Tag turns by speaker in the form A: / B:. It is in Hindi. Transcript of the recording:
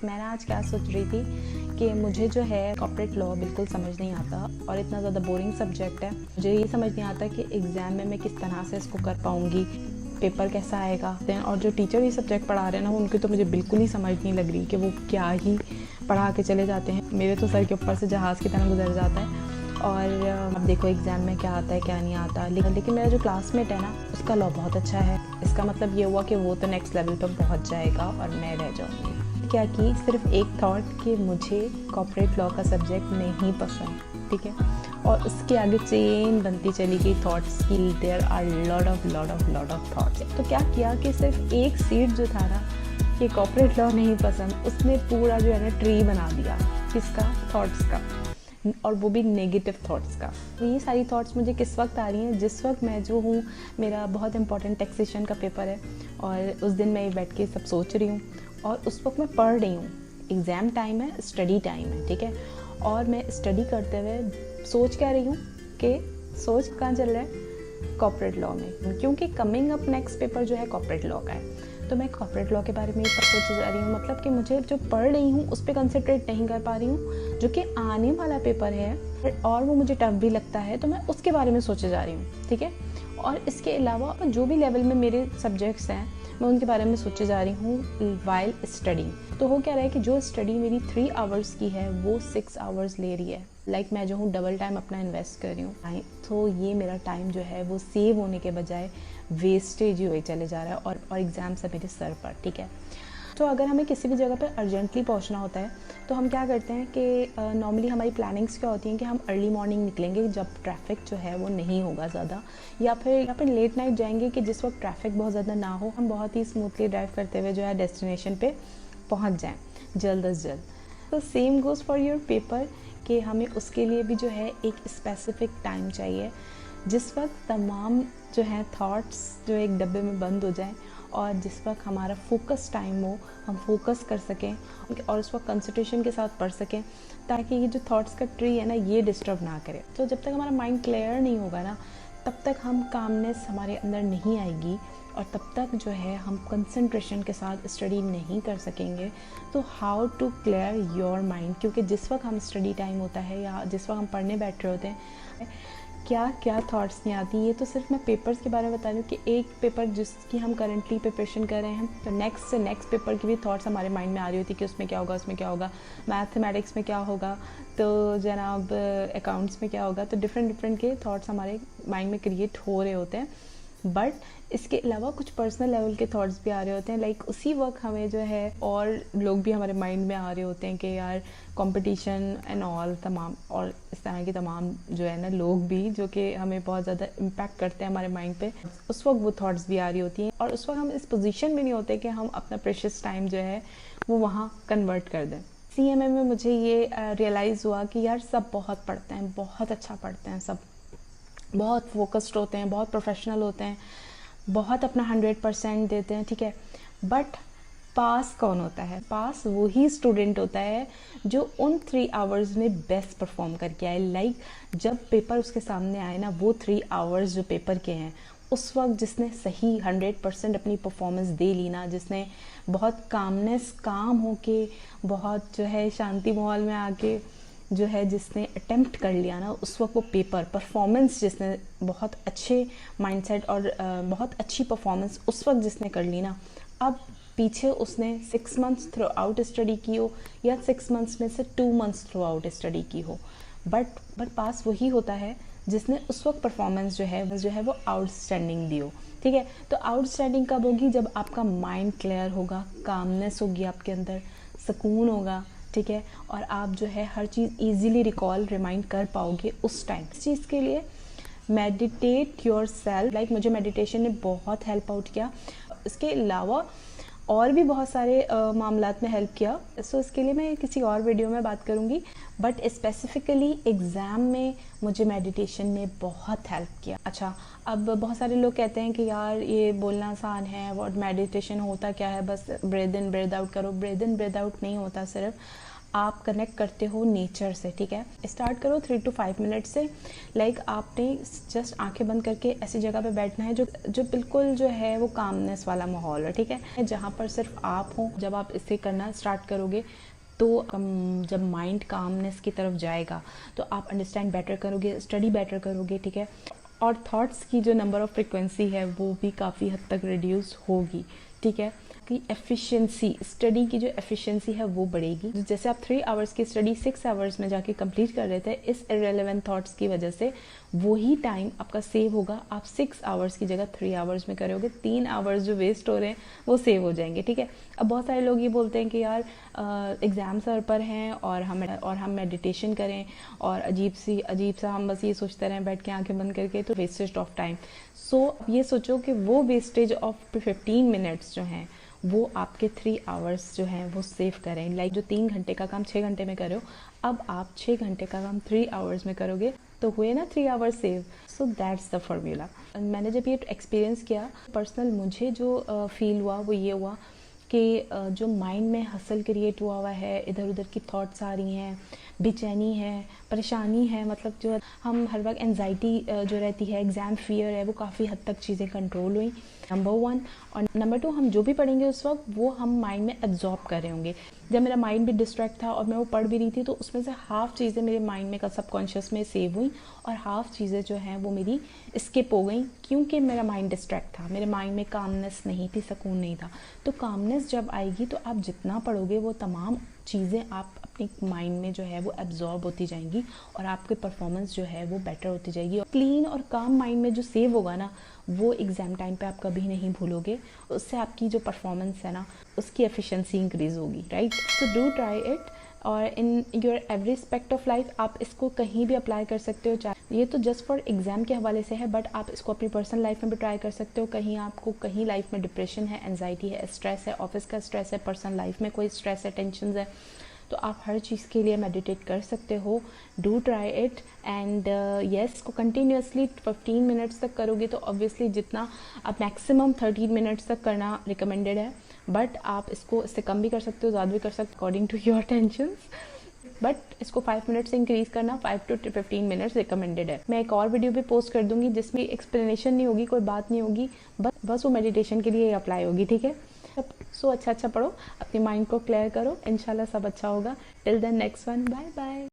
A: मैं ना आज क्या सोच रही थी कि मुझे जो है कॉर्पोरेट लॉ बिल्कुल समझ नहीं आता और इतना ज़्यादा बोरिंग सब्जेक्ट है। मुझे ये समझ नहीं आता कि एग्ज़ाम में मैं किस तरह से इसको कर पाऊँगी, पेपर कैसा आएगा। और जो टीचर ये सब्जेक्ट पढ़ा रहे हैं ना, उनकी तो मुझे बिल्कुल ही समझ नहीं लग रही कि वो क्या ही पढ़ा के चले जाते हैं। मेरे तो सर के ऊपर से जहाज़ की तरह गुजर जाता है। और अब देखो एग्ज़ाम में क्या आता है क्या नहीं आता। लेकिन मेरा जो क्लासमेट है ना, उसका लॉ बहुत अच्छा है। इसका मतलब ये हुआ कि वो तो नेक्स्ट लेवल पर पहुंच जाएगा और मैं रह जाऊंगी। क्या कि सिर्फ एक थॉट कि मुझे कॉर्पोरेट लॉ का सब्जेक्ट नहीं पसंद, ठीक है। और उसके आगे चेन बनती चली गई थॉट्स की। There are lot of thoughts. तो क्या किया कि सिर्फ एक सीट जो था ना कि कॉर्पोरेट लॉ नहीं पसंद, उसने पूरा जो है ना ट्री बना दिया। किसका? थॉट्स का, और वो भी नेगेटिव थॉट्स का। ये सारी थॉट्स मुझे किस वक्त आ रही हैं? जिस वक्त मैं जो हूँ, मेरा बहुत इंपॉर्टेंट टैक्सेशन का पेपर है और उस दिन मैं बैठ के सब सोच रही हूँ और उस वक्त मैं पढ़ रही हूँ। एग्ज़ाम टाइम है, स्टडी टाइम है, ठीक है। और मैं स्टडी करते हुए सोच क्या रही हूँ कि सोच कहाँ चल रहा है? कॉर्पोरेट लॉ में, क्योंकि कमिंग अप नेक्स्ट पेपर जो है कॉर्पोरेट लॉ का है। तो मैं कॉर्पोरेट लॉ के बारे में सोचे जा रही हूँ। मतलब कि मुझे जो पढ़ रही हूँ उस पर कंसंट्रेट नहीं कर पा रही हूँ, जो कि आने वाला पेपर है और वो मुझे टफ भी लगता है, तो मैं उसके बारे में सोचे जा रही हूँ, ठीक है। और इसके अलावा जो भी लेवल में मेरे सब्जेक्ट्स हैं, मैं उनके बारे में सोचे जा रही हूँ वाइल स्टडी। तो हो क्या रहा है कि जो स्टडी मेरी 3 आवर्स की है वो 6 आवर्स ले रही है। मैं जो हूँ डबल टाइम अपना इन्वेस्ट कर रही हूँ। तो ये मेरा टाइम जो है वो सेव होने के बजाय वेस्टेज ही हुए चले जा रहा है और एग्ज़ाम्स है मेरे सर पर, ठीक है। तो अगर हमें किसी भी जगह पर अर्जेंटली पहुंचना होता है तो हम क्या करते हैं कि नॉर्मली हमारी प्लानिंग्स क्या होती हैं कि हम अर्ली मॉर्निंग निकलेंगे जब ट्रैफिक जो है वो नहीं होगा ज़्यादा, या फिर लेट नाइट जाएंगे कि जिस वक्त ट्रैफिक बहुत ज़्यादा ना हो, हम बहुत ही स्मूथली ड्राइव करते हुए जो है डेस्टिनेशन पे पहुंच जाएं जल्द अज जल्द। तो same goes for your paper कि हमें उसके लिए भी जो है एक स्पेसिफिक टाइम चाहिए, जिस वक्त तमाम जो है थॉट्स जो एक डब्बे में बंद हो जाएं और जिस वक्त हमारा फोकस टाइम हो, हम फोकस कर सकें और उस वक्त कंसंट्रेशन के साथ पढ़ सकें, ताकि ये जो थॉट्स का ट्री है ना, ये डिस्टर्ब ना करे। तो जब तक हमारा माइंड क्लियर नहीं होगा ना, तब तक हम कामनेस हमारे अंदर नहीं आएगी और तब तक जो है हम कंसंट्रेशन के साथ स्टडी नहीं कर सकेंगे। तो how to clear your mind, क्योंकि जिस वक्त हम स्टडी टाइम होता है या जिस वक्त हम पढ़ने बैठ रहे होते हैं, क्या क्या थॉट्स नहीं आती। ये तो सिर्फ मैं पेपर्स के बारे में बता रही हूँ कि एक पेपर जिसकी हम करंटली प्रिपरेशन कर रहे हैं, तो नेक्स्ट से नेक्स्ट पेपर की भी थॉट्स हमारे माइंड में आ रही होती कि उसमें क्या होगा, उसमें क्या होगा, मैथमेटिक्स में क्या होगा, तो जनाब अकाउंट्स में क्या होगा। तो डिफरेंट के थॉट्स हमारे माइंड में क्रिएट हो रहे होते हैं। बट इसके अलावा कुछ पर्सनल लेवल के थॉट्स भी आ रहे होते हैं। उसी वक्त हमें जो है और लोग भी हमारे माइंड में आ रहे होते हैं कि यार कंपटीशन एंड ऑल तमाम, और इस तरह के तमाम जो है ना लोग भी जो कि हमें बहुत ज़्यादा इम्पैक्ट करते हैं हमारे माइंड पे, उस वक्त वो थॉट्स भी आ रही होती हैं। और उस वक्त हम इस पोजीशन में नहीं होते कि हम अपना प्रेशियस टाइम जो है वो वहाँ कन्वर्ट कर दें। CMA में मुझे ये रियलाइज़ हुआ कि यार सब बहुत पढ़ते हैं, बहुत अच्छा पढ़ते हैं, सब बहुत फोकस्ड होते हैं, बहुत प्रोफेशनल होते हैं, बहुत अपना 100% देते हैं, ठीक है। बट पास कौन होता है? पास वही स्टूडेंट होता है जो उन 3 आवर्स में बेस्ट परफॉर्म करके आए। जब पेपर उसके सामने आए ना, वो 3 आवर्स जो पेपर के हैं, उस वक्त जिसने सही 100% अपनी परफॉर्मेंस दे ली ना, जिसने बहुत काम होके, बहुत जो है शांति माहौल में आके जो है जिसने अटेम्प्ट कर लिया ना, उस वक्त वो पेपर परफॉर्मेंस जिसने बहुत अच्छे माइंडसेट और बहुत अच्छी परफॉर्मेंस उस वक्त जिसने कर ली ना, अब पीछे उसने 6 मंथ्स थ्रू आउट स्टडी की हो या 6 मंथ्स में से 2 मंथ्स थ्रू आउट स्टडी की हो, बट पास वही होता है जिसने उस वक्त परफॉर्मेंस जो है वो आउटस्टैंडिंग दी हो, ठीक है। तो आउटस्टैंडिंग कब होगी? जब आपका माइंड क्लियर होगा, कामनेस होगी आपके अंदर, सुकून होगा, ठीक है। और आप जो है हर चीज़ ईजिली रिकॉल रिमाइंड कर पाओगे उस टाइम। इस चीज़ के लिए मेडिटेट योर सेल्फ। मुझे मेडिटेशन ने बहुत हेल्प आउट किया। इसके अलावा और भी बहुत सारे मामलात में हेल्प किया। सो इसके लिए मैं किसी और वीडियो में बात करूँगी, बट स्पेसिफिकली एग्ज़ाम में मुझे मेडिटेशन ने बहुत हेल्प किया। अच्छा, अब बहुत सारे लोग कहते हैं कि यार ये बोलना आसान है, और मेडिटेशन होता क्या है? बस ब्रेद इन ब्रेद आउट करो। ब्रेद इन ब्रेद आउट नहीं होता सिर्फ, आप कनेक्ट करते हो नेचर से, ठीक है। स्टार्ट करो 3 to 5 मिनट से। लाइक आपने जस्ट आंखें बंद करके ऐसी जगह पे बैठना है जो बिल्कुल जो है वो कामनेस वाला माहौल है, ठीक है, जहाँ पर सिर्फ आप हो। जब आप इसे करना स्टार्ट करोगे तो जब माइंड कामनेस की तरफ जाएगा तो आप अंडरस्टैंड बेटर करोगे, स्टडी बेटर करोगे, ठीक है। और थॉट्स की जो नंबर ऑफ़ फ्रिक्वेंसी है वो भी काफ़ी हद तक रिड्यूस होगी, ठीक है। कि एफिशिएंसी, स्टडी की जो एफिशिएंसी है वो बढ़ेगी। जैसे आप 3 आवर्स की स्टडी 6 आवर्स में जाके कंप्लीट कर रहे थे, इस इररेलेवेंट थॉट्स की वजह से वही टाइम आपका सेव होगा। आप 6 आवर्स की जगह 3 आवर्स में करोगे, 3 आवर्स जो वेस्ट हो रहे हैं वो सेव हो जाएंगे, ठीक है। अब बहुत सारे लोग ये बोलते हैं कि यार एग्ज़ाम सर पर हैं और हम मेडिटेशन करें और अजीब सा हम बस ये सोचते रहें बैठ के आंखें बंद करके, तो वेस्टेज ऑफ टाइम। सो ये सोचो कि वो वेस्टेज ऑफ 15 मिनट्स जो हैं वो आपके 3 आवर्स जो हैं वो सेव करें। लाइक जो 3 घंटे का काम 6 घंटे में करो, अब आप 6 घंटे का काम 3 आवर्स में करोगे, तो हुए ना 3 hours save. So that's the formula. मैंने जब ये एक्सपीरियंस किया पर्सनल, मुझे जो फील हुआ वो ये हुआ कि जो माइंड में हसल क्रिएट हुआ है, इधर उधर की थॉट्स आ रही हैं, बेचैनी है, परेशानी है, मतलब जो हम हर वक्त एंजाइटी जो रहती है, एग्ज़ाम फियर है, वो काफ़ी हद तक चीज़ें कंट्रोल हुई, नंबर 1। और नंबर 2, हम जो भी पढ़ेंगे उस वक्त वो हम माइंड में एब्जॉर्ब कर रहे होंगे। जब मेरा माइंड भी डिस्ट्रैक्ट था और मैं वो पढ़ भी रही थी, तो उसमें से हाफ़ चीज़ें मेरे माइंड में सबकॉन्शियस में सेव हुई और हाफ़ चीज़ें जो हैं वो मेरी स्किप हो गई, क्योंकि मेरा माइंड डिस्ट्रैक्ट था, मेरे माइंड में कामनेस नहीं थी, सुकून नहीं था। तो कामनेस जब आएगी तो आप जितना पढ़ोगे वो तमाम चीज़ें आप अपने माइंड में जो है वो एब्जॉर्ब होती जाएंगी और आपकी परफॉर्मेंस जो है वो बेटर होती जाएगी। और क्लीन और काम माइंड में जो सेव होगा ना, वो एग्ज़ाम टाइम पे आप कभी नहीं भूलोगे। उससे आपकी जो परफॉर्मेंस है ना, उसकी एफिशिएंसी इंक्रीज़ होगी, right. So do try it. और in your every aspect of life आप इसको कहीं भी अप्लाई कर सकते हो। चाहे ये तो जस्ट फॉर एग्ज़ाम के हवाले से है, बट आप इसको अपनी पर्सनल लाइफ में भी ट्राई कर सकते हो। कहीं आपको कहीं लाइफ में डिप्रेशन है, एंजाइटी है, स्ट्रेस है, ऑफिस का स्ट्रेस है, पर्सनल लाइफ में कोई स्ट्रेस है, टेंशन है, तो आप हर चीज़ के लिए मेडिटेट कर सकते हो। Do try it and yes, को कंटिन्यूसली 15 मिनट्स तक करोगे तो ऑब्वियसली जितना आप मैक्सिमम 13 मिनट्स तक करना रिकमेंडेड है, बट आप इससे कम भी कर सकते हो, ज़्यादा भी कर सकते हो according to your tensions. But इसको 5 मिनट से इंक्रीज़ करना 5 to 15 मिनट्स रिकमेंडेड है। मैं एक और वीडियो भी पोस्ट कर दूंगी जिसमें एक्सप्लेनेशन नहीं होगी, कोई बात नहीं होगी, बस वो मेडिटेशन के लिए अप्लाई होगी, ठीक है। सो अच्छा पढ़ो, अपनी माइंड को क्लियर करो, इंशाल्लाह सब अच्छा होगा। Till then next one, bye bye.